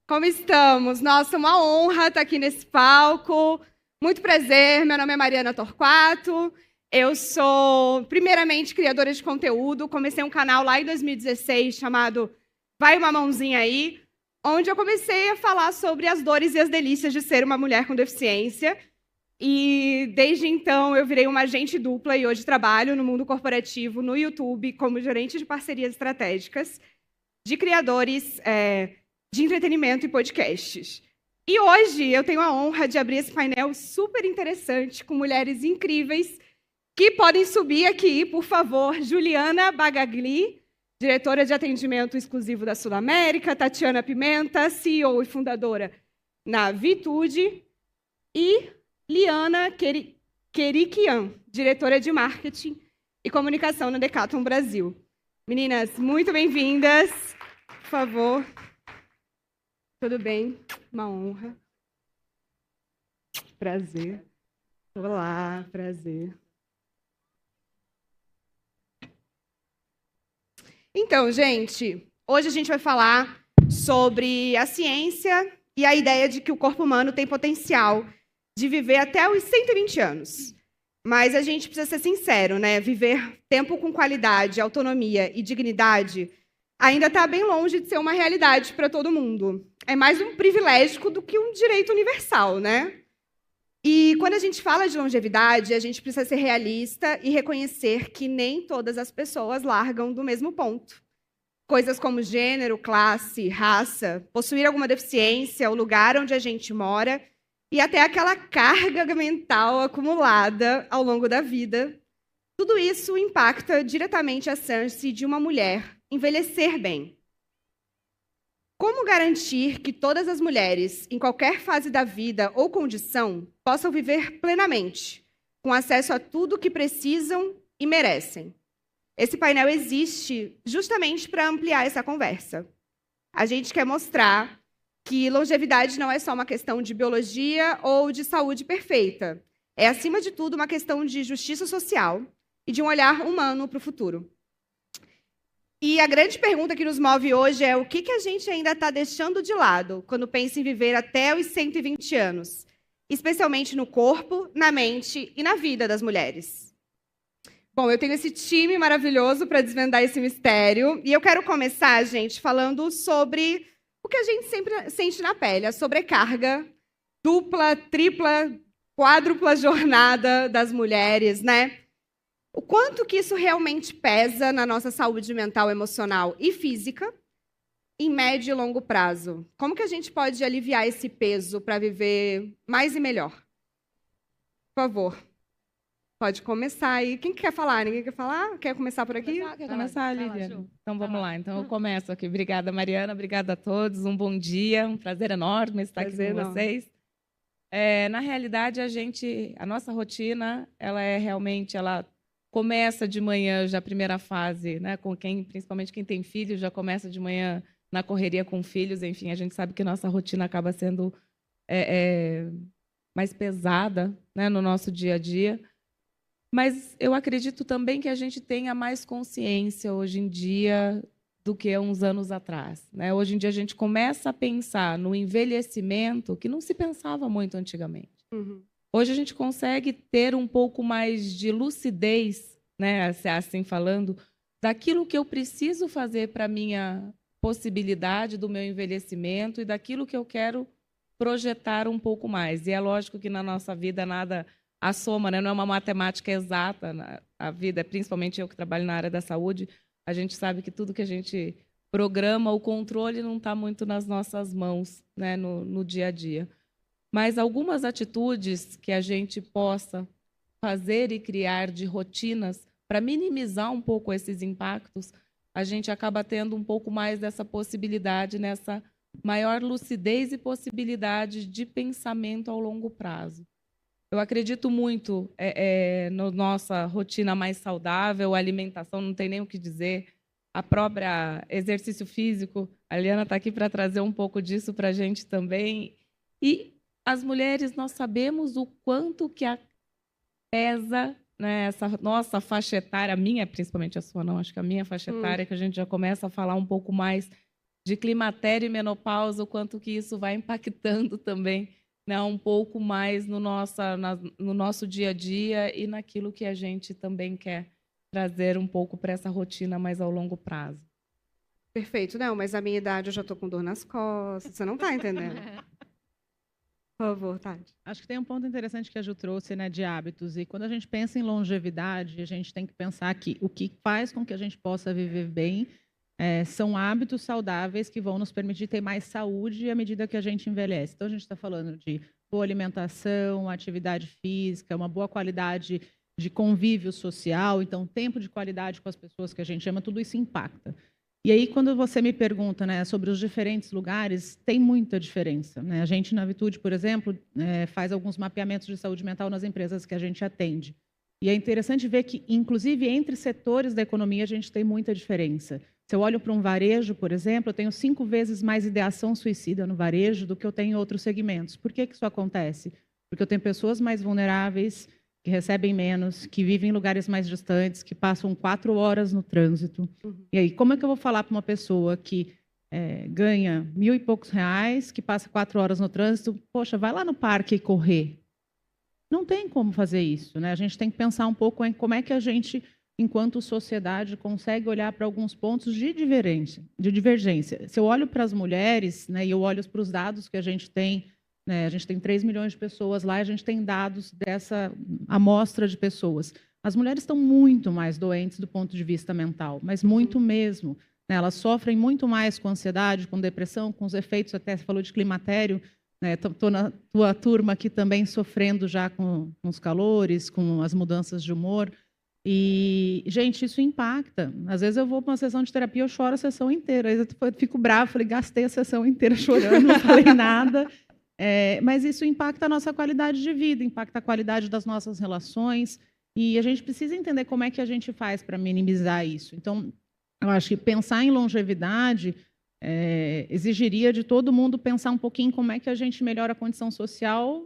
Como estamos? Nossa, uma honra estar aqui nesse palco. Muito prazer, meu nome é Mariana Torquato. Eu sou, primeiramente, criadora de conteúdo. Comecei um canal lá em 2016 chamado Vai Uma Mãozinha Aí, onde eu comecei a falar sobre as dores e as delícias de ser uma mulher com deficiência. E, desde então, eu virei uma agente dupla e hoje trabalho no mundo corporativo, no YouTube, como gerente de parcerias estratégicas de criadores de entretenimento e podcasts. E hoje eu tenho a honra de abrir esse painel super interessante com mulheres incríveis que podem subir aqui, por favor. Juliana Bagagli, diretora de atendimento exclusivo da Sul América, Tatiana Pimenta, CEO e fundadora na Vitude, e Liana Kerikian, diretora de marketing e comunicação na Decathlon Brasil. Meninas, muito bem-vindas. Por favor. Tudo bem? Uma honra. Prazer. Olá, prazer. Então, gente, hoje a gente vai falar sobre a ciência e a ideia de que o corpo humano tem potencial de viver até os 120 anos. Mas a gente precisa ser sincero, né? Viver tempo com qualidade, autonomia e dignidade ainda está bem longe de ser uma realidade para todo mundo. É mais um privilégio do que um direito universal, né? E quando a gente fala de longevidade, a gente precisa ser realista e reconhecer que nem todas as pessoas largam do mesmo ponto. Coisas como gênero, classe, raça, possuir alguma deficiência, o lugar onde a gente mora e até aquela carga mental acumulada ao longo da vida. Tudo isso impacta diretamente a chance de uma mulher envelhecer bem. Como garantir que todas as mulheres, em qualquer fase da vida ou condição, possam viver plenamente, com acesso a tudo o que precisam e merecem? Esse painel existe justamente para ampliar essa conversa. A gente quer mostrar que longevidade não é só uma questão de biologia ou de saúde perfeita. É, acima de tudo, uma questão de justiça social e de um olhar humano para o futuro. E a grande pergunta que nos move hoje é o que a gente ainda está deixando de lado quando pensa em viver até os 120 anos, especialmente no corpo, na mente e na vida das mulheres. Bom, eu tenho esse time maravilhoso para desvendar esse mistério, e eu quero começar, gente, falando sobre o que a gente sempre sente na pele, a sobrecarga dupla, tripla, quádrupla jornada das mulheres, né? O quanto que isso realmente pesa na nossa saúde mental, emocional e física, em médio e longo prazo? Como que a gente pode aliviar esse peso para viver mais e melhor? Por favor, pode começar aí. Quem quer falar? Ninguém quer falar? Quer começar por aqui? Quer começar, Lívia? Então vamos lá. Então eu começo aqui. Obrigada, Mariana. Obrigada a todos. Um bom dia. Um prazer enorme estar aqui com vocês. Na realidade, a nossa rotina, ela começa de manhã, já a primeira fase, né? Principalmente quem tem filhos, já começa de manhã na correria com filhos. Enfim, a gente sabe que nossa rotina acaba sendo mais pesada, né, no nosso dia a dia. Mas eu acredito também que a gente tenha mais consciência hoje em dia do que uns anos atrás, né? Hoje em dia a gente começa a pensar no envelhecimento que não se pensava muito antigamente. Uhum. Hoje a gente consegue ter um pouco mais de lucidez, né, assim falando, daquilo que eu preciso fazer para a minha possibilidade do meu envelhecimento e daquilo que eu quero projetar um pouco mais. E é lógico que na nossa vida nada a soma, né, não é uma matemática exata. A vida, principalmente eu que trabalho na área da saúde, a gente sabe que tudo que a gente programa, o controle não está muito nas nossas mãos, né, no dia a dia. Mas algumas atitudes que a gente possa fazer e criar de rotinas para minimizar um pouco esses impactos, a gente acaba tendo um pouco mais dessa possibilidade, nessa maior lucidez e possibilidade de pensamento ao longo prazo. Eu acredito muito na nossa rotina mais saudável, alimentação, não tem nem o que dizer, a própria exercício físico. A Liana está aqui para trazer um pouco disso para a gente também. E as mulheres, nós sabemos o quanto que pesa, né, essa nossa faixa etária, a minha, principalmente a sua não, acho que a minha faixa etária, que a gente já começa a falar um pouco mais de climatério e menopausa, o quanto que isso vai impactando também, né, um pouco mais no nosso dia a dia e naquilo que a gente também quer trazer um pouco para essa rotina mais ao longo prazo. Perfeito. Não, mas a minha idade eu já estou com dor nas costas. Você não está entendendo. Por favor, Tati. Acho que tem um ponto interessante que a Ju trouxe, né, de hábitos. E quando a gente pensa em longevidade, a gente tem que pensar que o que faz com que a gente possa viver bem são hábitos saudáveis que vão nos permitir ter mais saúde à medida que a gente envelhece. Então, a gente está falando de boa alimentação, atividade física, uma boa qualidade de convívio social. Então, tempo de qualidade com as pessoas que a gente ama, tudo isso impacta. E aí, quando você me pergunta, né, sobre os diferentes lugares, tem muita diferença, né? A gente, na Vitude, por exemplo, faz alguns mapeamentos de saúde mental nas empresas que a gente atende. E é interessante ver que, inclusive, entre setores da economia, a gente tem muita diferença. Se eu olho para um varejo, por exemplo, eu tenho 5 vezes mais ideação suicida no varejo do que eu tenho em outros segmentos. Por que isso acontece? Porque eu tenho pessoas mais vulneráveis, que recebem menos, que vivem em lugares mais distantes, que passam 4 horas no trânsito. E aí, como é que eu vou falar para uma pessoa que ganha R$1.000 e poucos, que passa 4 horas no trânsito, poxa, vai lá no parque e correr? Não tem como fazer isso, né? A gente tem que pensar um pouco em como é que a gente, enquanto sociedade, consegue olhar para alguns pontos de divergência. Se eu olho para as mulheres, né, e eu olho para os dados que a gente tem, né, a gente tem 3 milhões de pessoas lá, e a gente tem dados dessa amostra de pessoas. As mulheres estão muito mais doentes do ponto de vista mental, mas muito mesmo. Né? Elas sofrem muito mais com ansiedade, com depressão, com os efeitos, até você falou de climatério. Estou na tua turma aqui também sofrendo já com os calores, com as mudanças de humor. E, gente, isso impacta. Às vezes eu vou para uma sessão de terapia, eu choro a sessão inteira. Às vezes eu fico brava, falei, gastei a sessão inteira chorando, não falei nada. Mas isso impacta a nossa qualidade de vida, impacta a qualidade das nossas relações. E a gente precisa entender como é que a gente faz para minimizar isso. Então, eu acho que pensar em longevidade exigiria de todo mundo pensar um pouquinho como é que a gente melhora a condição social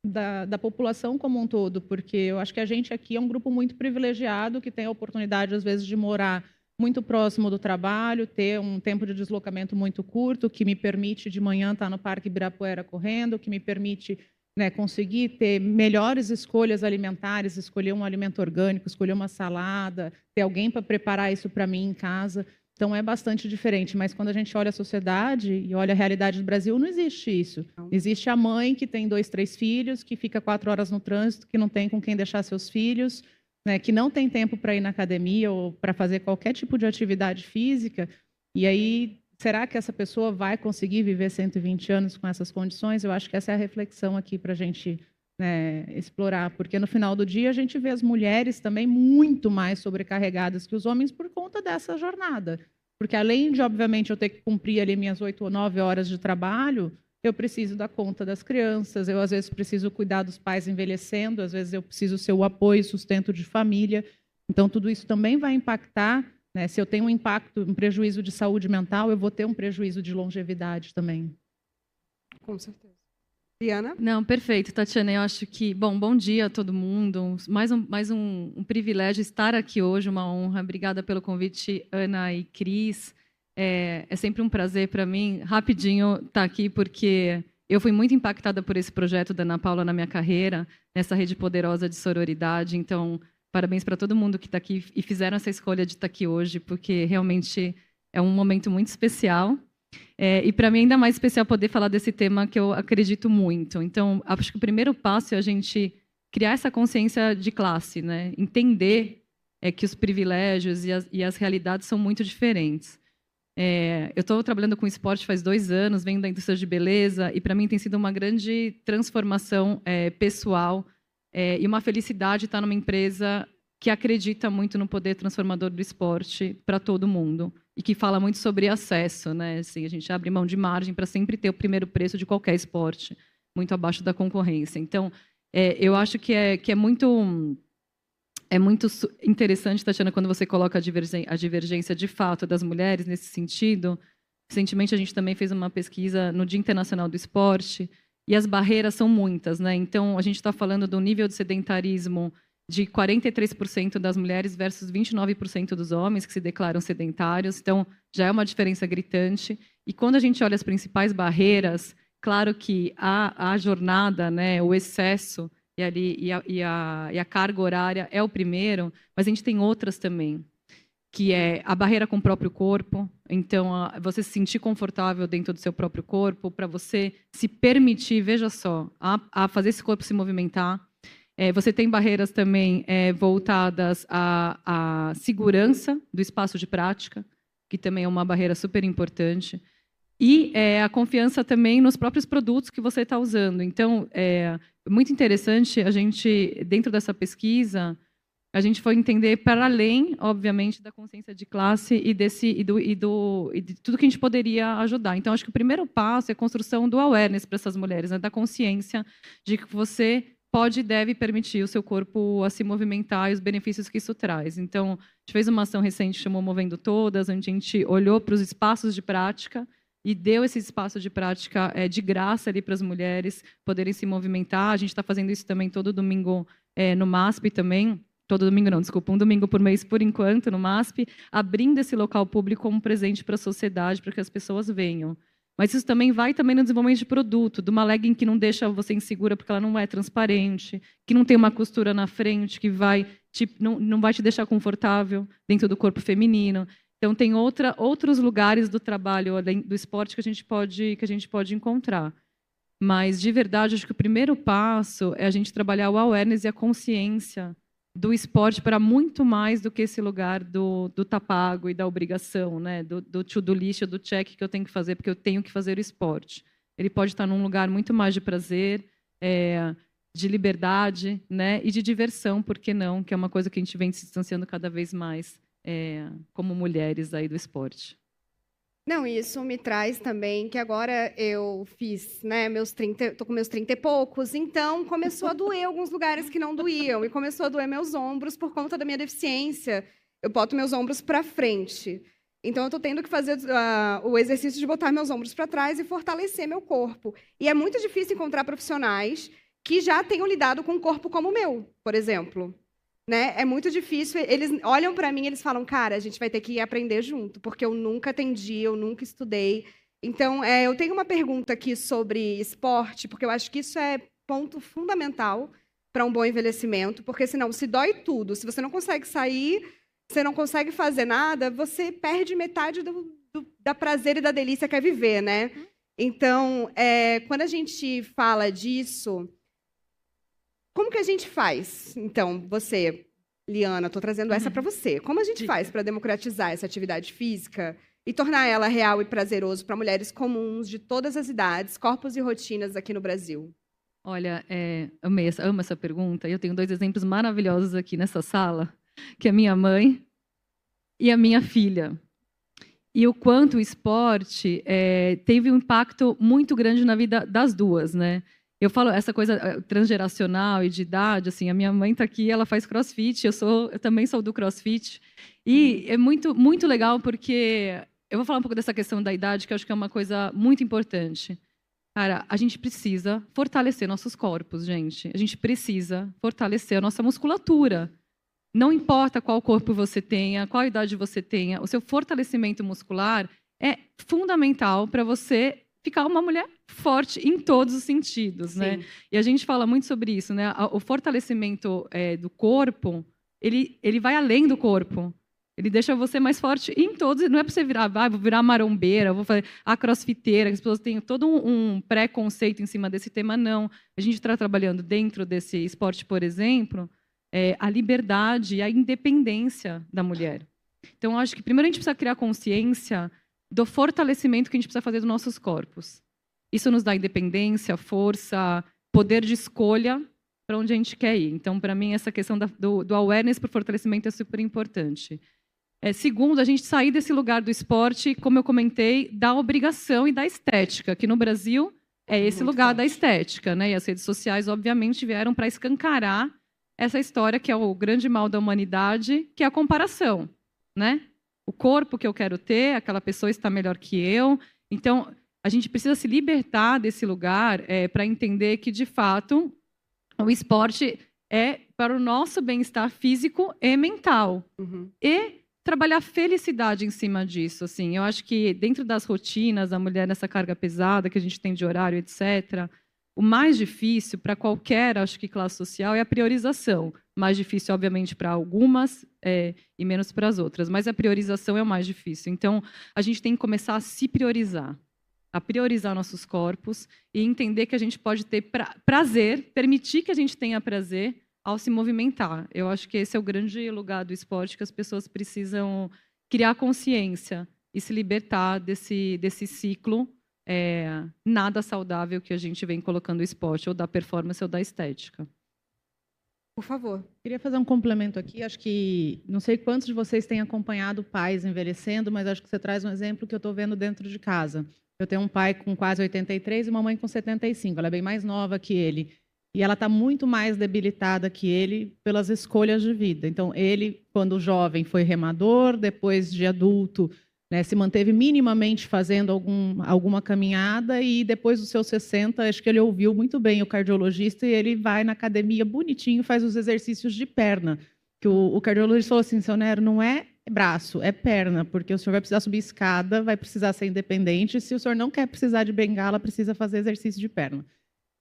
da população como um todo, porque eu acho que a gente aqui é um grupo muito privilegiado, que tem a oportunidade, às vezes, de morar muito próximo do trabalho, ter um tempo de deslocamento muito curto, que me permite, de manhã, estar no Parque Ibirapuera correndo, que me permite, né, conseguir ter melhores escolhas alimentares, escolher um alimento orgânico, escolher uma salada, ter alguém para preparar isso para mim em casa. Então, é bastante diferente, mas quando a gente olha a sociedade e olha a realidade do Brasil, não existe isso. Existe a mãe que tem 2, 3 filhos, que fica 4 horas no trânsito, que não tem com quem deixar seus filhos, né, que não tem tempo para ir na academia ou para fazer qualquer tipo de atividade física. E aí, será que essa pessoa vai conseguir viver 120 anos com essas condições? Eu acho que essa é a reflexão aqui para a gente, né, explorar, porque no final do dia a gente vê as mulheres também muito mais sobrecarregadas que os homens por conta dessa jornada. Porque além de, obviamente, eu ter que cumprir ali minhas 8 ou 9 horas de trabalho, eu preciso dar conta das crianças, eu às vezes preciso cuidar dos pais envelhecendo, às vezes eu preciso ser o apoio e sustento de família. Então, tudo isso também vai impactar, né? Se eu tenho um prejuízo de saúde mental, eu vou ter um prejuízo de longevidade também. Com certeza. Diana? Não, perfeito, Tatiana. Eu acho que, bom dia a todo mundo. Mais um privilégio estar aqui hoje, uma honra. Obrigada pelo convite, Ana e Cris. É sempre um prazer para mim, rapidinho, estar aqui, porque eu fui muito impactada por esse projeto da Ana Paula na minha carreira, nessa rede poderosa de sororidade. Então, parabéns para todo mundo que está aqui e fizeram essa escolha de estar aqui hoje, porque realmente é um momento muito especial. E para mim ainda mais especial poder falar desse tema que eu acredito muito. Então, acho que o primeiro passo é a gente criar essa consciência de classe, né? Entender que os privilégios e as realidades são muito diferentes. Eu estou trabalhando com esporte faz 2 anos, venho da indústria de beleza, e para mim tem sido uma grande transformação pessoal e uma felicidade estar numa empresa que acredita muito no poder transformador do esporte para todo mundo e que fala muito sobre acesso, né? Assim, a gente abre mão de margem para sempre ter o primeiro preço de qualquer esporte, muito abaixo da concorrência. Então, eu acho que é muito interessante, Tatiana, quando você coloca a divergência de fato das mulheres nesse sentido. Recentemente, a gente também fez uma pesquisa no Dia Internacional do Esporte e as barreiras são muitas, né? Então, a gente está falando do nível de sedentarismo de 43% das mulheres versus 29% dos homens que se declaram sedentários. Então, já é uma diferença gritante. E quando a gente olha as principais barreiras, claro que a jornada, né, o excesso e a carga horária é o primeiro, mas a gente tem outras também, que é a barreira com o próprio corpo. Então, você se sentir confortável dentro do seu próprio corpo, para você se permitir, veja só, a fazer esse corpo se movimentar. Você tem barreiras também voltadas à segurança do espaço de prática, que também é uma barreira super importante. E a confiança também nos próprios produtos que você está usando. Então, é muito interessante a gente, dentro dessa pesquisa, a gente foi entender para além, obviamente, da consciência de classe e de tudo que a gente poderia ajudar. Então, acho que o primeiro passo é a construção do awareness para essas mulheres, né? Da consciência de que você pode e deve permitir o seu corpo a se movimentar e os benefícios que isso traz. Então, a gente fez uma ação recente que chamou Movendo Todas, onde a gente olhou para os espaços de prática e deu esse espaço de prática de graça ali para as mulheres poderem se movimentar. A gente está fazendo isso também todo domingo no MASP também. Todo domingo não, desculpa, um domingo por mês, por enquanto, no MASP, abrindo esse local público como presente para a sociedade, para que as pessoas venham. Mas isso também vai também no desenvolvimento de produto, de uma legging que não deixa você insegura porque ela não é transparente, que não tem uma costura na frente, que não vai te deixar confortável dentro do corpo feminino. Então, tem outros lugares do trabalho, além do esporte, que a gente pode encontrar. Mas, de verdade, acho que o primeiro passo é a gente trabalhar o awareness e a consciência do esporte para muito mais do que esse lugar do tá pago e da obrigação, né? do to-do list, do check que eu tenho que fazer, porque eu tenho que fazer o esporte. Ele pode estar num lugar muito mais de prazer, de liberdade, né? E de diversão, por que não? Que é uma coisa que a gente vem se distanciando cada vez mais como mulheres aí do esporte. Não, isso me traz também que agora eu fiz, né, tô com meus 30 e poucos, então começou a doer alguns lugares que não doíam, e começou a doer meus ombros por conta da minha deficiência. Eu boto meus ombros para frente. Então, eu estou tendo que fazer o exercício de botar meus ombros para trás e fortalecer meu corpo. E é muito difícil encontrar profissionais que já tenham lidado com um corpo como o meu, por exemplo. Né? É muito difícil. Eles olham para mim e eles falam, cara, a gente vai ter que aprender junto, porque eu nunca atendi, eu nunca estudei. Então, eu tenho uma pergunta aqui sobre esporte, porque eu acho que isso é ponto fundamental para um bom envelhecimento, porque senão, se dói tudo, se você não consegue sair, você não consegue fazer nada, você perde metade da prazer e da delícia que é viver, né? Então, quando a gente fala disso, como que a gente faz? Então, você, Liana, estou trazendo essa para você. Como a gente faz para democratizar essa atividade física e tornar ela real e prazeroso para mulheres comuns de todas as idades, corpos e rotinas aqui no Brasil? Olha, amo essa pergunta. Eu tenho 2 exemplos maravilhosos aqui nessa sala, que é a minha mãe e a minha filha. E o quanto o esporte teve um impacto muito grande na vida das duas, né? Eu falo essa coisa transgeracional e de idade, assim, a minha mãe está aqui, ela faz crossfit, eu também sou do crossfit. E é muito, muito legal porque eu vou falar um pouco dessa questão da idade, que eu acho que é uma coisa muito importante. Cara, a gente precisa fortalecer nossos corpos, gente. A gente precisa fortalecer a nossa musculatura. Não importa qual corpo você tenha, qual idade você tenha, o seu fortalecimento muscular é fundamental para você ficar uma mulher forte em todos os sentidos, né? E a gente fala muito sobre isso, né? O fortalecimento do corpo, ele vai além do corpo. Ele deixa você mais forte em todos. Não é para você vou virar marombeira, vou fazer a crossfiteira, que as pessoas têm todo um preconceito em cima desse tema, não. A gente está trabalhando dentro desse esporte, por exemplo, a liberdade e a independência da mulher. Então, acho que primeiro a gente precisa criar consciência do fortalecimento que a gente precisa fazer dos nossos corpos. Isso nos dá independência, força, poder de escolha para onde a gente quer ir. Então, para mim, essa questão do awareness para o fortalecimento é super importante. Segundo, a gente sair desse lugar do esporte, como eu comentei, da obrigação e da estética, que no Brasil é esse muito lugar forte da estética, né? E as redes sociais, obviamente, vieram para escancarar essa história que é o grande mal da humanidade, que é a comparação, né? O corpo que eu quero ter, aquela pessoa está melhor que eu. Então, a gente precisa se libertar desse lugar para entender que, de fato, o esporte é para o nosso bem-estar físico e mental. E trabalhar felicidade em cima disso. Assim. Eu acho que dentro das rotinas, a mulher nessa carga pesada que a gente tem de horário, etc., o mais difícil para qualquer, acho que, classe social é a priorização. Mais difícil, obviamente, para algumas e menos para as outras. Mas a priorização é o mais difícil. Então, a gente tem que começar a se priorizar. A priorizar nossos corpos e entender que a gente pode ter prazer, permitir que a gente tenha prazer ao se movimentar. Eu acho que esse é o grande lugar do esporte, que as pessoas precisam criar consciência e se libertar desse ciclo nada saudável que a gente vem colocando o esporte, ou da performance ou da estética. Por favor. Queria fazer um complemento aqui. Acho que, não sei quantos de vocês têm acompanhado pais envelhecendo, mas acho que você traz um exemplo que eu estou vendo dentro de casa. Eu tenho um pai com quase 83 e uma mãe com 75. Ela é bem mais nova que ele. E ela está muito mais debilitada que ele pelas escolhas de vida. Então, ele, quando jovem, foi remador, depois de adulto, né, se manteve minimamente fazendo alguma caminhada, e depois dos seus 60, acho que ele ouviu muito bem o cardiologista, e ele vai na academia bonitinho, faz os exercícios de perna. Que o cardiologista falou assim: seu Nero, não é braço, é perna, porque o senhor vai precisar subir escada, vai precisar ser independente, se o senhor não quer precisar de bengala, precisa fazer exercício de perna.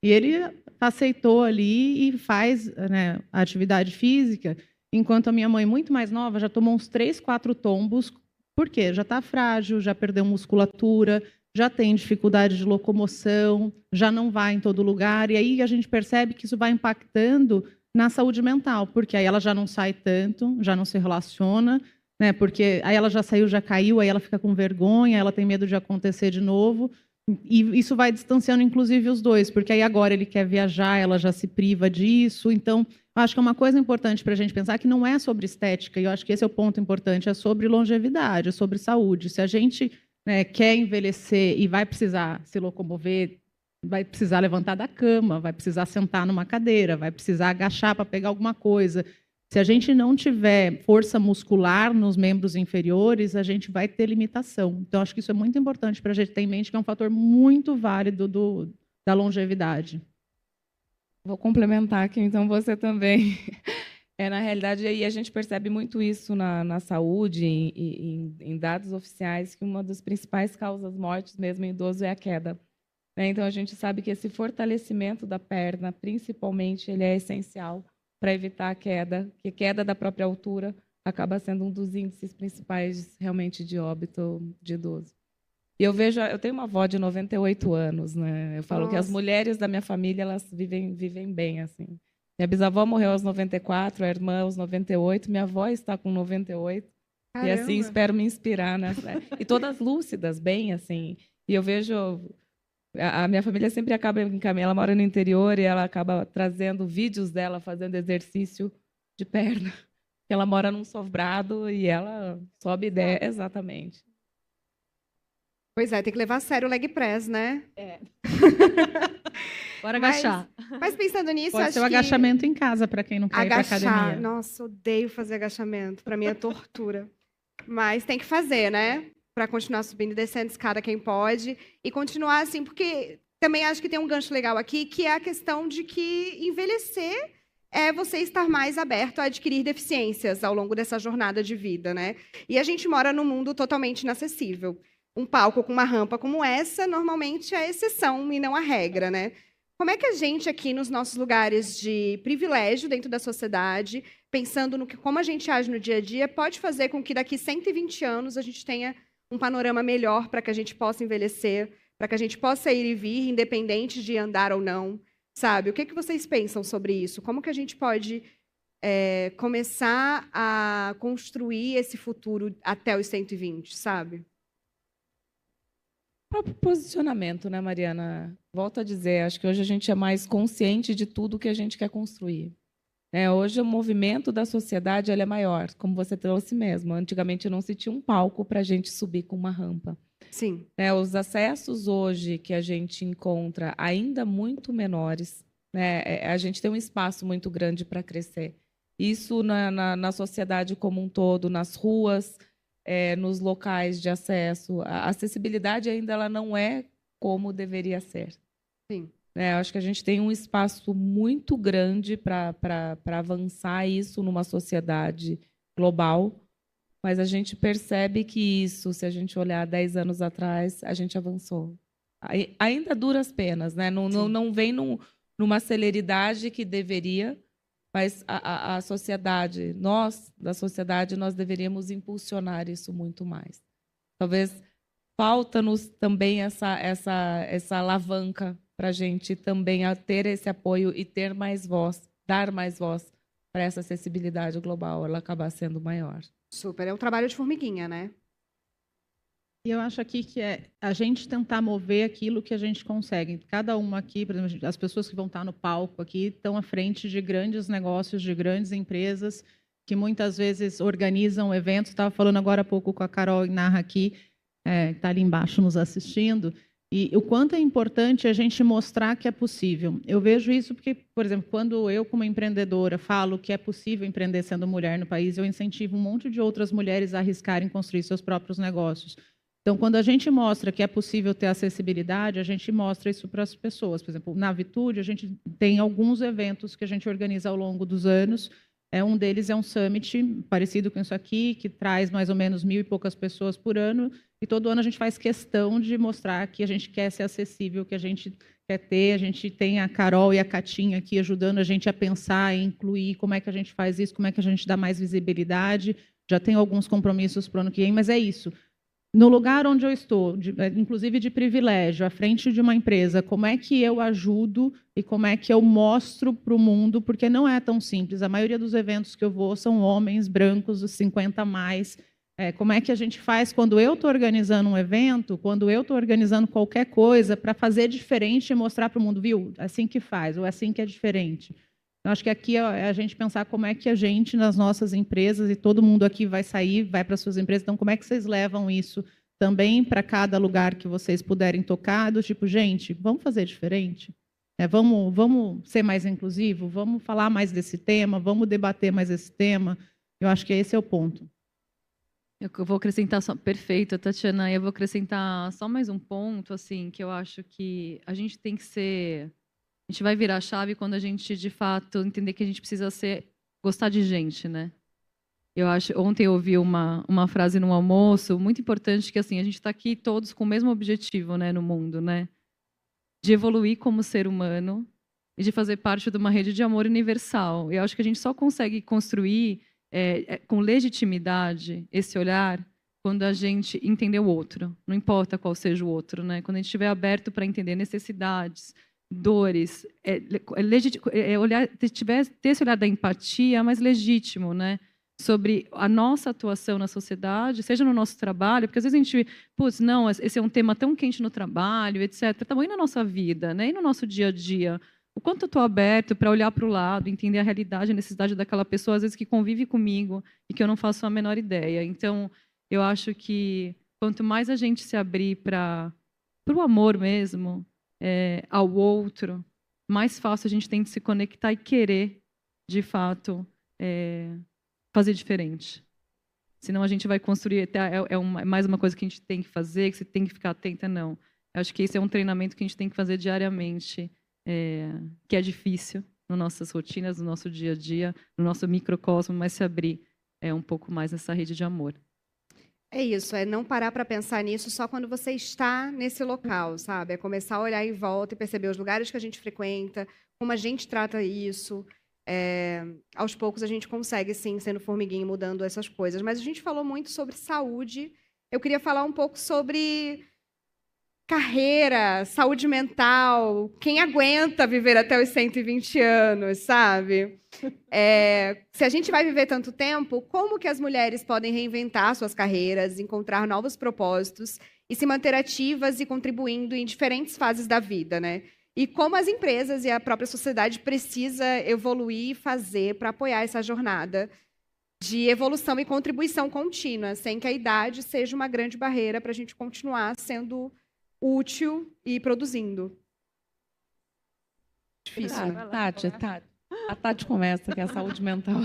E ele aceitou ali e faz, né, a atividade física, enquanto a minha mãe, muito mais nova, já tomou uns 3, 4 tombos. Por quê? Já está frágil, já perdeu musculatura, já tem dificuldade de locomoção, já não vai em todo lugar. E aí a gente percebe que isso vai impactando na saúde mental, porque aí ela já não sai tanto, já não se relaciona, né? Porque aí ela já saiu, já caiu, aí ela fica com vergonha, ela tem medo de acontecer de novo. E isso vai distanciando, inclusive, os dois, porque aí agora ele quer viajar, ela já se priva disso. Então, acho que é uma coisa importante para a gente pensar que não é sobre estética, e eu acho que esse é o ponto importante, é sobre longevidade, é sobre saúde. Se a gente, né, quer envelhecer e vai precisar se locomover, vai precisar levantar da cama, vai precisar sentar numa cadeira, vai precisar agachar para pegar alguma coisa. Se a gente não tiver força muscular nos membros inferiores, a gente vai ter limitação. Então, acho que isso é muito importante para a gente ter em mente, que é um fator muito válido da longevidade. Vou complementar aqui, então, você também. Na realidade, aí a gente percebe muito isso na saúde, em dados oficiais, que uma das principais causas mortes mesmo em idoso é a queda. Então, a gente sabe que esse fortalecimento da perna, principalmente, ele é essencial para evitar a queda, que a queda da própria altura acaba sendo um dos índices principais realmente de óbito de idoso. E eu tenho uma avó de 98 anos, né? Eu falo que as mulheres da minha família, elas vivem bem, assim. Minha bisavó morreu aos 94, a irmã aos 98, minha avó está com 98. Caramba. E assim espero me inspirar nessa. E todas lúcidas, bem, assim. E eu vejo a minha família sempre acaba encaminhando, ela mora no interior e ela acaba trazendo vídeos dela fazendo exercício de perna. Ela mora num sobrado e ela sobe ideia exatamente. Pois é, tem que levar a sério o leg press, né? Bora agachar. Mas pensando nisso, pode acho ser o agachamento em casa para quem não quer ir para academia. Nossa, odeio fazer agachamento. Para mim é tortura. Mas tem que fazer, né? Para continuar subindo e descendo escada quem pode. E continuar assim, porque também acho que tem um gancho legal aqui, que é a questão de que envelhecer é você estar mais aberto a adquirir deficiências ao longo dessa jornada de vida, né? E a gente mora num mundo totalmente inacessível. Um palco com uma rampa como essa, normalmente é a exceção e não a regra, né? Como é que a gente aqui, nos nossos lugares de privilégio dentro da sociedade, pensando no que como a gente age no dia a dia, pode fazer com que daqui 120 anos a gente tenha um panorama melhor para que a gente possa envelhecer, para que a gente possa ir e vir, independente de andar ou não, sabe? O que vocês pensam sobre isso? Como que a gente pode começar a construir esse futuro até os 120, sabe? O próprio posicionamento, né, Mariana? Volto a dizer, acho que hoje a gente é mais consciente de tudo que a gente quer construir. Hoje o movimento da sociedade ele é maior, como você trouxe mesmo. Antigamente não se tinha um palco para a gente subir com uma rampa. Sim. Os acessos hoje que a gente encontra ainda muito menores, né? A gente tem um espaço muito grande para crescer. Isso na sociedade como um todo, nas ruas, nos locais de acesso. A acessibilidade ainda ela não é como deveria ser. Sim. Acho que a gente tem um espaço muito grande para avançar isso numa sociedade global, mas a gente percebe que isso, se a gente olhar 10 anos atrás, a gente avançou. Ainda duras penas, né? Não vem numa celeridade que deveria, mas a sociedade, da sociedade, nós deveríamos impulsionar isso muito mais. Talvez falta-nos também essa alavanca para a gente também ter esse apoio e ter mais voz, dar mais voz para essa acessibilidade global, ela acabar sendo maior. Super, é um trabalho de formiguinha, né? E eu acho aqui que é a gente tentar mover aquilo que a gente consegue. Cada uma aqui, por exemplo, as pessoas que vão estar no palco aqui estão à frente de grandes negócios, de grandes empresas que muitas vezes organizam eventos. Estava falando agora há pouco com a Carol Narra aqui, que está ali embaixo nos assistindo, e o quanto é importante a gente mostrar que é possível. Eu vejo isso porque, por exemplo, quando eu, como empreendedora, falo que é possível empreender sendo mulher no país, eu incentivo um monte de outras mulheres a arriscarem construir seus próprios negócios. Então, quando a gente mostra que é possível ter acessibilidade, a gente mostra isso para as pessoas. Por exemplo, na Vitude, a gente tem alguns eventos que a gente organiza ao longo dos anos. Um deles é um summit parecido com isso aqui, que traz mais ou menos 1.000 e poucas pessoas por ano. E todo ano a gente faz questão de mostrar que a gente quer ser acessível, que a gente quer ter. A gente tem a Carol e a Catinha aqui ajudando a gente a pensar e incluir como é que a gente faz isso, como é que a gente dá mais visibilidade. Já tenho alguns compromissos para o ano que vem, mas é isso. No lugar onde eu estou, inclusive de privilégio, à frente de uma empresa, como é que eu ajudo e como é que eu mostro para o mundo, porque não é tão simples. A maioria dos eventos que eu vou são homens brancos, os 50 a mais. Como é que a gente faz quando eu estou organizando um evento, quando eu estou organizando qualquer coisa, para fazer diferente e mostrar para o mundo, viu, assim que faz, ou é assim que é diferente. Eu acho que aqui é a gente pensar como é que a gente, nas nossas empresas, e todo mundo aqui vai sair, vai para as suas empresas, então como é que vocês levam isso também para cada lugar que vocês puderem tocar, do tipo, gente, vamos fazer diferente? Vamos ser mais inclusivo? Vamos falar mais desse tema? Vamos debater mais esse tema? Eu acho que esse é o ponto. Eu vou acrescentar só, perfeito, Tatiana, eu vou acrescentar só mais um ponto, assim, que eu acho que a gente tem que ser... A gente vai virar a chave quando a gente, de fato, entender que a gente precisa gostar de gente, né? Eu acho, ontem eu ouvi uma frase no almoço muito importante que assim a gente está aqui todos com o mesmo objetivo, né, no mundo, né? De evoluir como ser humano e de fazer parte de uma rede de amor universal. Eu acho que a gente só consegue construir com legitimidade esse olhar quando a gente entender o outro, não importa qual seja o outro, né? Quando a gente estiver aberto para entender necessidades, dores, ter esse olhar da empatia, mas legítimo, né? Sobre a nossa atuação na sociedade, seja no nosso trabalho, porque às vezes a gente, putz, não, esse é um tema tão quente no trabalho, etc. Também na nossa vida, né? E no nosso dia a dia. O quanto eu estou aberto para olhar para o lado, entender a realidade, a necessidade daquela pessoa, às vezes que convive comigo e que eu não faço a menor ideia. Então, eu acho que quanto mais a gente se abrir para o amor mesmo, ao outro, mais fácil a gente tem de se conectar e querer, de fato, fazer diferente. Senão a gente vai construir... mais uma coisa que a gente tem que fazer, que você tem que ficar atenta, não. Eu acho que esse é um treinamento que a gente tem que fazer diariamente, que é difícil nas nossas rotinas, no nosso dia a dia, no nosso microcosmo, mas se abrir um pouco mais nessa rede de amor. É isso, é não parar para pensar nisso só quando você está nesse local, sabe? É começar a olhar em volta e perceber os lugares que a gente frequenta, como a gente trata isso. Aos poucos a gente consegue, sim, sendo formiguinha, mudando essas coisas. Mas a gente falou muito sobre saúde. Eu queria falar um pouco sobre carreira, saúde mental, quem aguenta viver até os 120 anos, sabe? Se a gente vai viver tanto tempo, como que as mulheres podem reinventar suas carreiras, encontrar novos propósitos e se manter ativas e contribuindo em diferentes fases da vida, né? E como as empresas e a própria sociedade precisa evoluir e fazer para apoiar essa jornada de evolução e contribuição contínua, sem que a idade seja uma grande barreira para a gente continuar sendo útil e produzindo. Difícil, né? Tati, a Tati começa, que é a saúde mental.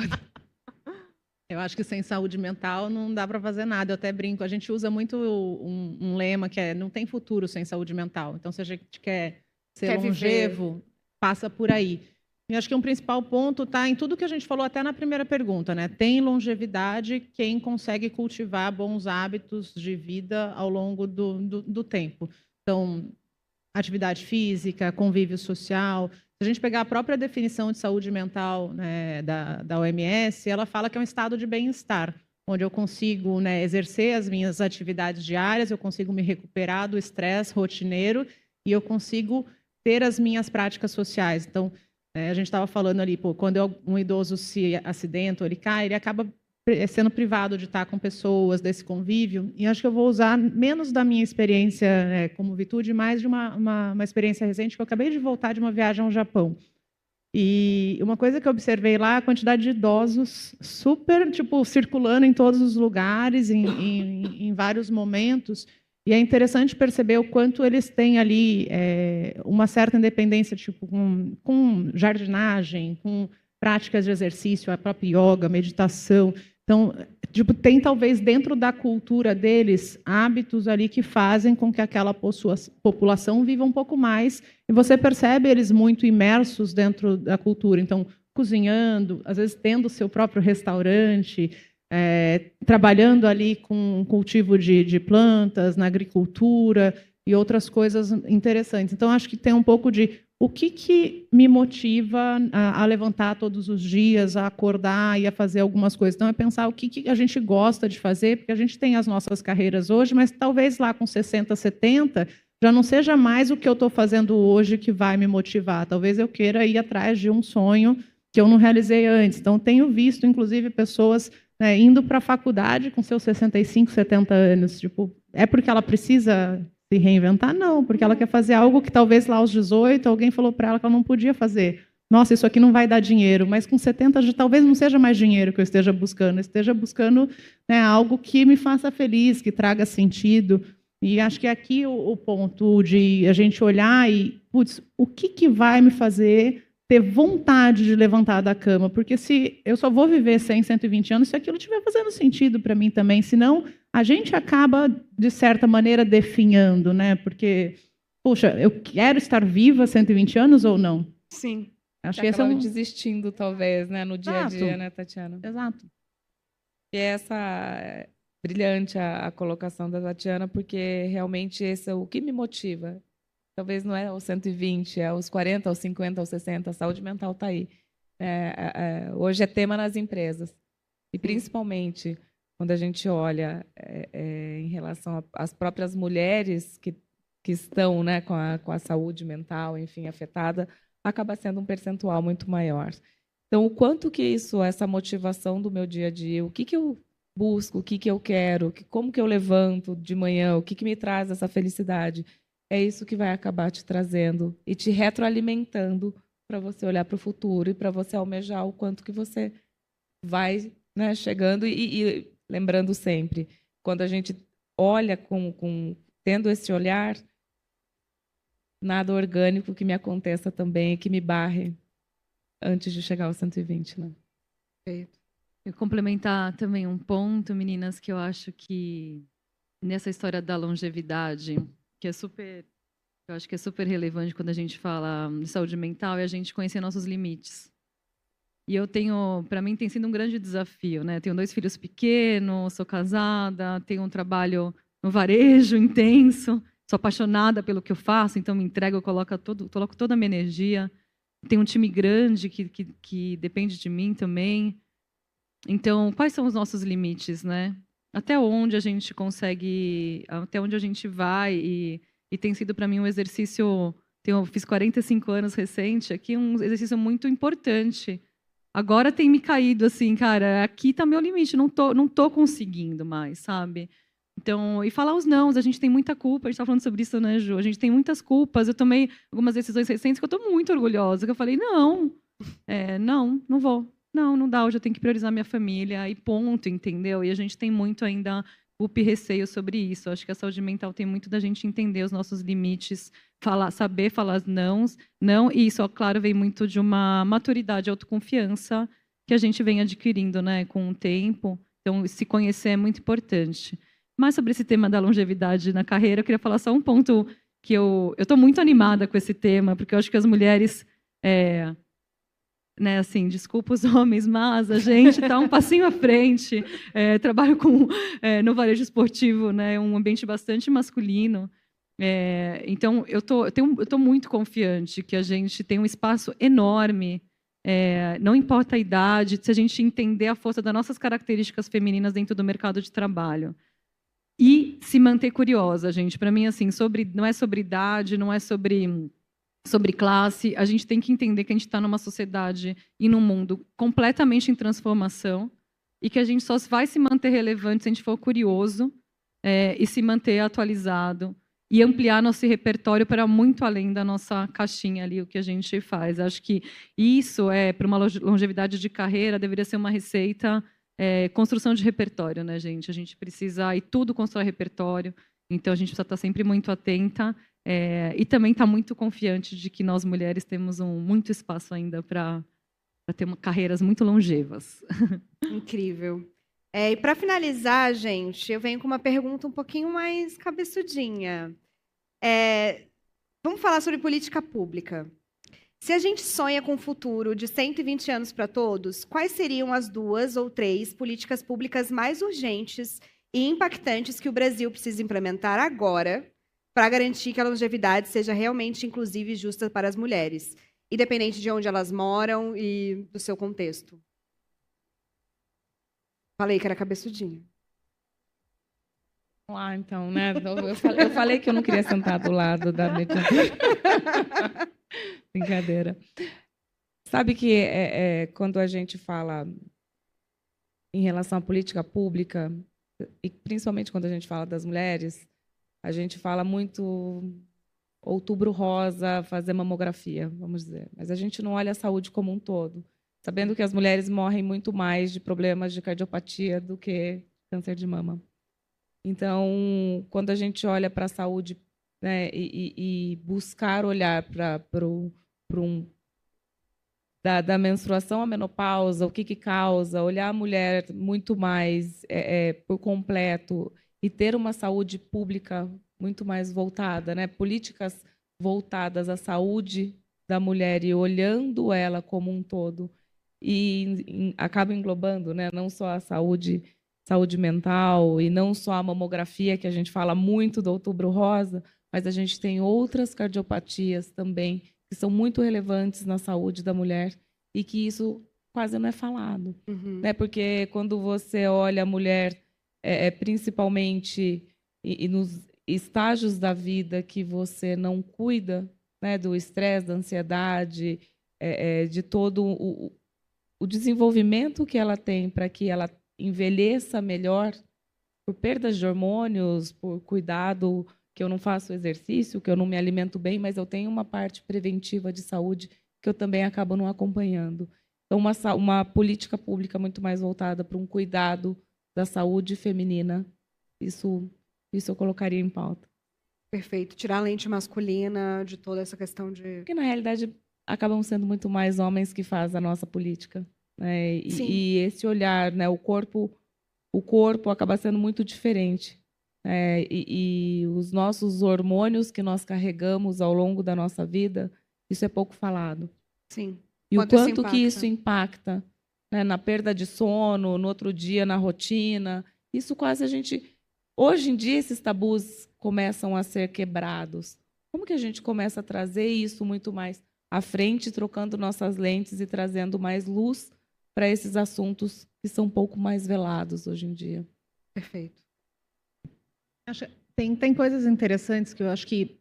Eu acho que sem saúde mental não dá para fazer nada. Eu até brinco, a gente usa muito um lema que não tem futuro sem saúde mental. Então, se a gente quer ser longevo, passa por aí. E acho que um principal ponto está em tudo que a gente falou até na primeira pergunta, né? Tem longevidade quem consegue cultivar bons hábitos de vida ao longo do tempo. Então, atividade física, convívio social. Se a gente pegar a própria definição de saúde mental, né, da OMS, ela fala que é um estado de bem-estar, onde eu consigo, né, exercer as minhas atividades diárias, eu consigo me recuperar do estresse rotineiro e eu consigo ter as minhas práticas sociais. Então, a gente estava falando ali, quando um idoso se acidenta ou ele cai, ele acaba sendo privado de estar com pessoas, desse convívio, e acho que eu vou usar menos da minha experiência como Vitude, mais de uma experiência recente, que eu acabei de voltar de uma viagem ao Japão. E uma coisa que eu observei lá, a quantidade de idosos super, circulando em todos os lugares, em vários momentos, e é interessante perceber o quanto eles têm ali uma certa independência, com jardinagem, com práticas de exercício, a própria yoga, meditação. Então, tem talvez dentro da cultura deles hábitos ali que fazem com que aquela população viva um pouco mais. E você percebe eles muito imersos dentro da cultura. Então, cozinhando, às vezes tendo o seu próprio restaurante, trabalhando ali com cultivo de plantas, na agricultura e outras coisas interessantes. Então, acho que tem um pouco de o que me motiva a levantar todos os dias, a acordar e a fazer algumas coisas. Então, é pensar o que a gente gosta de fazer, porque a gente tem as nossas carreiras hoje, mas talvez lá com 60, 70, já não seja mais o que eu estou fazendo hoje que vai me motivar. Talvez eu queira ir atrás de um sonho que eu não realizei antes. Então, tenho visto, inclusive, pessoas indo para a faculdade com seus 65, 70 anos. É porque ela precisa se reinventar? Não, porque ela quer fazer algo que talvez lá aos 18 alguém falou para ela que ela não podia fazer. Nossa, isso aqui não vai dar dinheiro, mas com 70 talvez não seja mais dinheiro que eu esteja buscando algo que me faça feliz, que traga sentido. E acho que aqui o ponto de a gente olhar e, o que vai me fazer ter vontade de levantar da cama? Porque se eu só vou viver 100, 120 anos se aquilo estiver fazendo sentido para mim também, senão a gente acaba, de certa maneira, definhando, né? Porque, poxa, eu quero estar viva 120 anos ou não? Sim. Acho que acaba desistindo, talvez, né, no dia a dia, né, Tatiana? Exato. E essa brilhante a colocação da Tatiana, porque realmente esse é o que me motiva. Talvez não é aos 120, é aos 40, aos 50, aos 60. A saúde mental está aí. Hoje é tema nas empresas. E, principalmente, quando a gente olha em relação às próprias mulheres que estão, né, com a saúde mental, enfim, afetada, acaba sendo um percentual muito maior. Então, o quanto que essa motivação do meu dia a dia, o que eu busco, o que eu quero, como que eu levanto de manhã, o que me traz essa felicidade, é isso que vai acabar te trazendo e te retroalimentando para você olhar para o futuro e para você almejar o quanto que você vai, né, chegando. E lembrando sempre, quando a gente olha tendo esse olhar, nada orgânico que me aconteça também, que me barre antes de chegar aos 120. Né? Perfeito. Eu complementar também um ponto, meninas, que eu acho que nessa história da longevidade, que eu acho que é super relevante quando a gente fala de saúde mental, é a gente conhecer nossos limites. E para mim tem sido um grande desafio, né? Tenho 2 filhos pequenos, sou casada, tenho um trabalho no varejo intenso, sou apaixonada pelo que eu faço, então me entrego, coloco toda a minha energia. Tenho um time grande que depende de mim também. Então, quais são os nossos limites, né? Até onde a gente consegue, até onde a gente vai, e tem sido para mim um exercício, eu fiz 45 anos recente, aqui um exercício muito importante. Agora tem me caído assim, cara, aqui está meu limite, não tô conseguindo mais, sabe? Então, e falar os nãos, a gente tem muita culpa, a gente estava falando sobre isso, né, Ju? A gente tem muitas culpas, eu tomei algumas decisões recentes que eu estou muito orgulhosa, que eu falei, não vou. Não dá, hoje eu tenho que priorizar minha família e ponto, entendeu? E a gente tem muito ainda culpa e receio sobre isso. Eu acho que a saúde mental tem muito da gente entender os nossos limites, saber falar não, e isso, claro, vem muito de uma maturidade, autoconfiança que a gente vem adquirindo, né, com o tempo. Então, se conhecer é muito importante. Mas sobre esse tema da longevidade na carreira, eu queria falar só um ponto que eu estou muito animada com esse tema, porque eu acho que as mulheres né, assim, desculpa os homens, mas a gente está um passinho à frente. Trabalho no varejo esportivo, né, um ambiente bastante masculino. Então, eu tô muito confiante que a gente tem um espaço enorme. Não importa a idade, se a gente entender a força das nossas características femininas dentro do mercado de trabalho. E se manter curiosa, gente. Para mim, assim, não é sobre idade, não é sobre classe. A gente tem que entender que a gente está numa sociedade e num mundo completamente em transformação e que a gente só vai se manter relevante se a gente for curioso e se manter atualizado e ampliar nosso repertório para muito além da nossa caixinha ali, o que a gente faz. Acho que isso, para uma longevidade de carreira, deveria ser uma receita, construção de repertório, né, gente? A gente precisa, e tudo constrói repertório, então a gente precisa estar sempre muito atenta e também estar muito confiante de que nós, mulheres, temos muito espaço ainda para ter carreiras muito longevas. Incrível. E para finalizar, gente, eu venho com uma pergunta um pouquinho mais cabeçudinha. Vamos falar sobre política pública. Se a gente sonha com um futuro de 120 anos para todos, quais seriam as 2 ou 3 políticas públicas mais urgentes e impactantes que o Brasil precisa implementar agora para garantir que a longevidade seja realmente inclusiva e justa para as mulheres, independente de onde elas moram e do seu contexto? Falei que era cabeçudinha. Vamos lá, então, né? Eu falei que eu não queria sentar do lado da mediadora. Brincadeira. Sabe que quando a gente fala em relação à política pública, e principalmente quando a gente fala das mulheres, a gente fala muito outubro rosa, fazer mamografia, vamos dizer. Mas a gente não olha a saúde como um todo, sabendo que as mulheres morrem muito mais de problemas de cardiopatia do que câncer de mama. Então, quando a gente olha para a saúde, né, e buscar olhar para da menstruação à menopausa, o que causa, olhar a mulher muito mais por completo e ter uma saúde pública muito mais voltada, né, políticas voltadas à saúde da mulher e olhando ela como um todo e acaba englobando, né, não só a saúde mental e não só a mamografia, que a gente fala muito do Outubro Rosa, mas a gente tem outras cardiopatias também que são muito relevantes na saúde da mulher e que isso quase não é falado. Uhum. Né? Porque quando você olha a mulher, principalmente e nos estágios da vida que você não cuida, né, do estresse, da ansiedade, de todo o desenvolvimento que ela tem para que ela envelheça melhor, por perdas de hormônios, por cuidado, que eu não faço exercício, que eu não me alimento bem, mas eu tenho uma parte preventiva de saúde que eu também acabo não acompanhando. Então, uma política pública muito mais voltada para um cuidado da saúde feminina, isso eu colocaria em pauta. Perfeito. Tirar a lente masculina de toda essa questão de... Porque, na realidade, acabam sendo muito mais homens que fazem a nossa política. Né? E esse olhar, né, o corpo acaba sendo muito diferente. E os nossos hormônios que nós carregamos ao longo da nossa vida, isso é pouco falado. Sim. E o quanto que isso impacta, né, na perda de sono, no outro dia, na rotina. Isso quase a gente... Hoje em dia, esses tabus começam a ser quebrados. Como que a gente começa a trazer isso muito mais à frente, trocando nossas lentes e trazendo mais luz para esses assuntos que são um pouco mais velados hoje em dia? Perfeito. Tem coisas interessantes que eu acho que...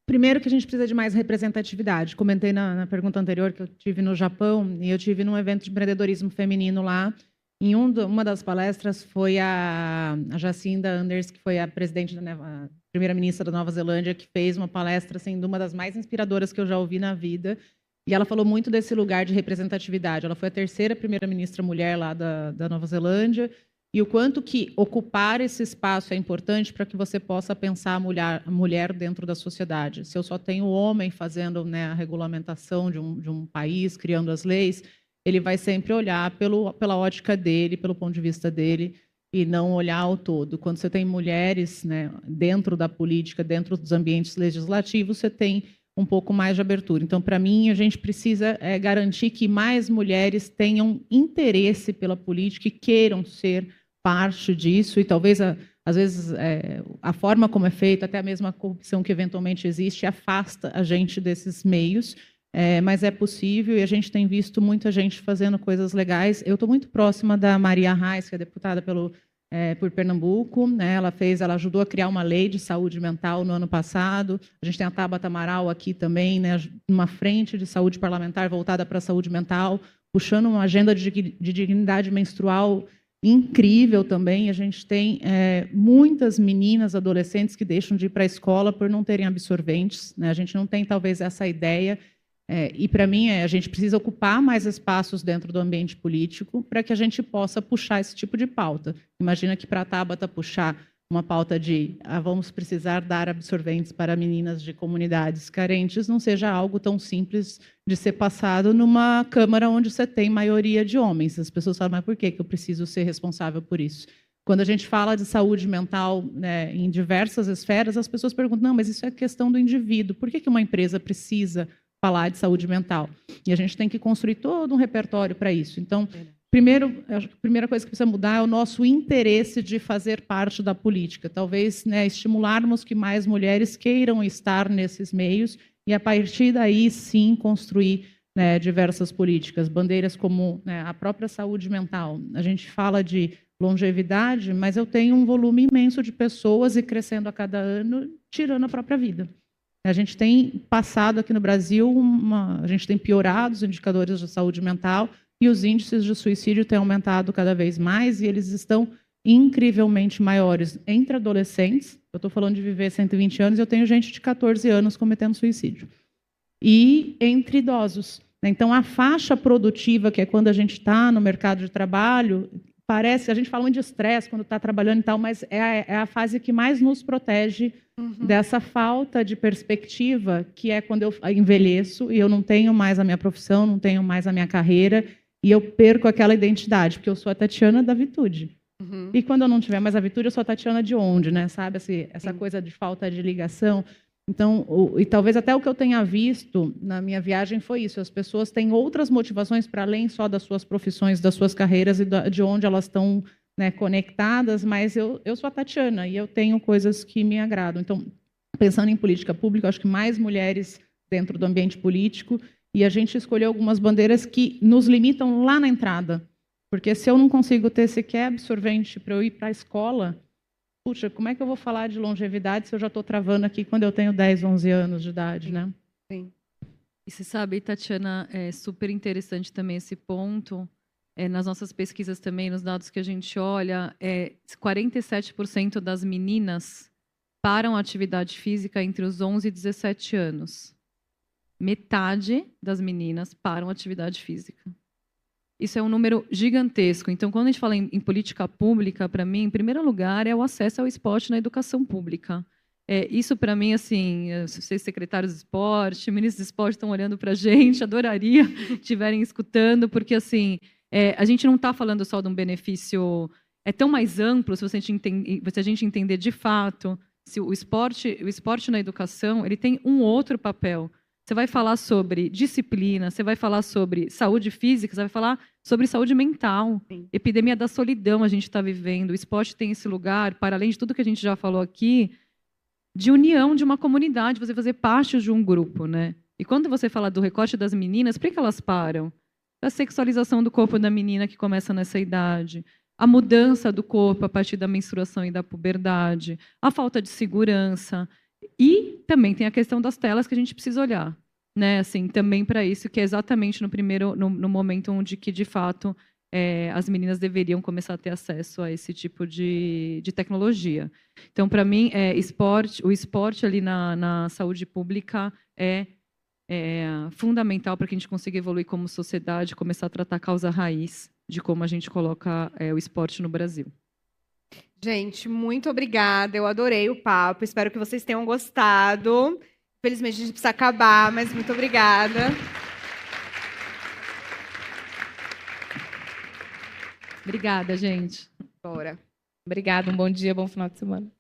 Primeiro, que a gente precisa de mais representatividade. Comentei na pergunta anterior que eu tive no Japão, e eu tive num evento de empreendedorismo feminino lá. Em uma das palestras foi a Jacinda Ardern, que foi a primeira-ministra da Nova Zelândia, que fez uma palestra sendo uma das mais inspiradoras que eu já ouvi na vida. E ela falou muito desse lugar de representatividade. Ela foi a terceira primeira-ministra mulher lá da Nova Zelândia, e o quanto que ocupar esse espaço é importante para que você possa pensar a mulher dentro da sociedade. Se eu só tenho o homem fazendo, né, a regulamentação de um país, criando as leis, ele vai sempre olhar pela ótica dele, pelo ponto de vista dele, e não olhar ao todo. Quando você tem mulheres, né, dentro da política, dentro dos ambientes legislativos, você tem um pouco mais de abertura. Então, para mim, a gente precisa garantir que mais mulheres tenham interesse pela política e queiram ser parte disso, e talvez, às vezes, a forma como é feita, até a mesma corrupção que eventualmente existe, afasta a gente desses meios, mas é possível, e a gente tem visto muita gente fazendo coisas legais. Eu estou muito próxima da Maria Reis, que é deputada por Pernambuco, né? Ela ajudou a criar uma lei de saúde mental no ano passado. A gente tem a Tabata Amaral aqui também, né? Uma frente de saúde parlamentar voltada para a saúde mental, puxando uma agenda de dignidade menstrual incrível também. A gente tem muitas meninas, adolescentes que deixam de ir para a escola por não terem absorventes, né? A gente não tem, talvez, essa ideia. E, para mim, a gente precisa ocupar mais espaços dentro do ambiente político para que a gente possa puxar esse tipo de pauta. Imagina que para a Tabata puxar uma pauta de vamos precisar dar absorventes para meninas de comunidades carentes não seja algo tão simples de ser passado numa Câmara onde você tem maioria de homens. As pessoas falam, mas por que eu preciso ser responsável por isso? Quando a gente fala de saúde mental, né, em diversas esferas, as pessoas perguntam, não, mas isso é questão do indivíduo. Por que uma empresa precisa falar de saúde mental? E a gente tem que construir todo um repertório para isso. Então, acho que a primeira coisa que precisa mudar é o nosso interesse de fazer parte da política. Talvez, né, estimularmos que mais mulheres queiram estar nesses meios e, a partir daí, sim, construir, né, diversas políticas. Bandeiras como, né, a própria saúde mental. A gente fala de longevidade, mas eu tenho um volume imenso de pessoas e crescendo a cada ano, tirando a própria vida. A gente tem passado aqui no Brasil, a gente tem piorado os indicadores de saúde mental e os índices de suicídio têm aumentado cada vez mais e eles estão incrivelmente maiores entre adolescentes. Eu estou falando de viver 120 anos, eu tenho gente de 14 anos cometendo suicídio. E entre idosos. Então, a faixa produtiva, que é quando a gente está no mercado de trabalho, parece, a gente fala muito de estresse quando está trabalhando e tal, mas é a fase que mais nos protege dessa falta de perspectiva, que é quando eu envelheço e eu não tenho mais a minha profissão, não tenho mais a minha carreira, e eu perco aquela identidade, porque eu sou a Tatiana da Vitude. E quando eu não tiver mais a Vitude, eu sou a Tatiana de onde, né? Sabe, essa coisa de falta de ligação. Então, e talvez até o que eu tenha visto na minha viagem foi isso. As pessoas têm outras motivações para além só das suas profissões, das suas carreiras e de onde elas estão, né, conectadas, mas eu sou a Tatiana e eu tenho coisas que me agradam. Então, pensando em política pública, eu acho que mais mulheres dentro do ambiente político, e a gente escolheu algumas bandeiras que nos limitam lá na entrada. Porque se eu não consigo ter sequer absorvente para eu ir para a escola, puxa, como é que eu vou falar de longevidade se eu já estou travando aqui quando eu tenho 10, 11 anos de idade, né? Sim. E você sabe, Tatiana, é super interessante também esse ponto. Nas nossas pesquisas também, nos dados que a gente olha, 47% das meninas param a atividade física entre os 11 e 17 anos. Metade das meninas param a atividade física. Isso é um número gigantesco. Então, quando a gente fala em política pública, para mim, em primeiro lugar, é o acesso ao esporte na educação pública. Isso, para mim, assim, vocês secretários de esporte, ministros de esporte estão olhando para a gente, adoraria que estiverem escutando, porque, assim, a gente não está falando só de um benefício... É tão mais amplo, se a gente entender de fato, se o esporte na educação ele tem um outro papel. Você vai falar sobre disciplina, você vai falar sobre saúde física, você vai falar sobre saúde mental. Sim. Epidemia da solidão a gente está vivendo. O esporte tem esse lugar, para além de tudo que a gente já falou aqui, de união de uma comunidade, você fazer parte de um grupo, né? E quando você fala do recorte das meninas, por que elas param? A sexualização do corpo da menina que começa nessa idade, a mudança do corpo a partir da menstruação e da puberdade, a falta de segurança. E também tem a questão das telas que a gente precisa olhar, né? Assim, também para isso, que é exatamente no momento onde que, de fato, as meninas deveriam começar a ter acesso a esse tipo de tecnologia. Então, para mim, o esporte ali na saúde pública é fundamental para que a gente consiga evoluir como sociedade, começar a tratar a causa raiz de como a gente coloca o esporte no Brasil. Gente, muito obrigada. Eu adorei o papo. Espero que vocês tenham gostado. Infelizmente, a gente precisa acabar, mas muito obrigada. Obrigada, gente. Bora. Obrigada, um bom dia, bom final de semana.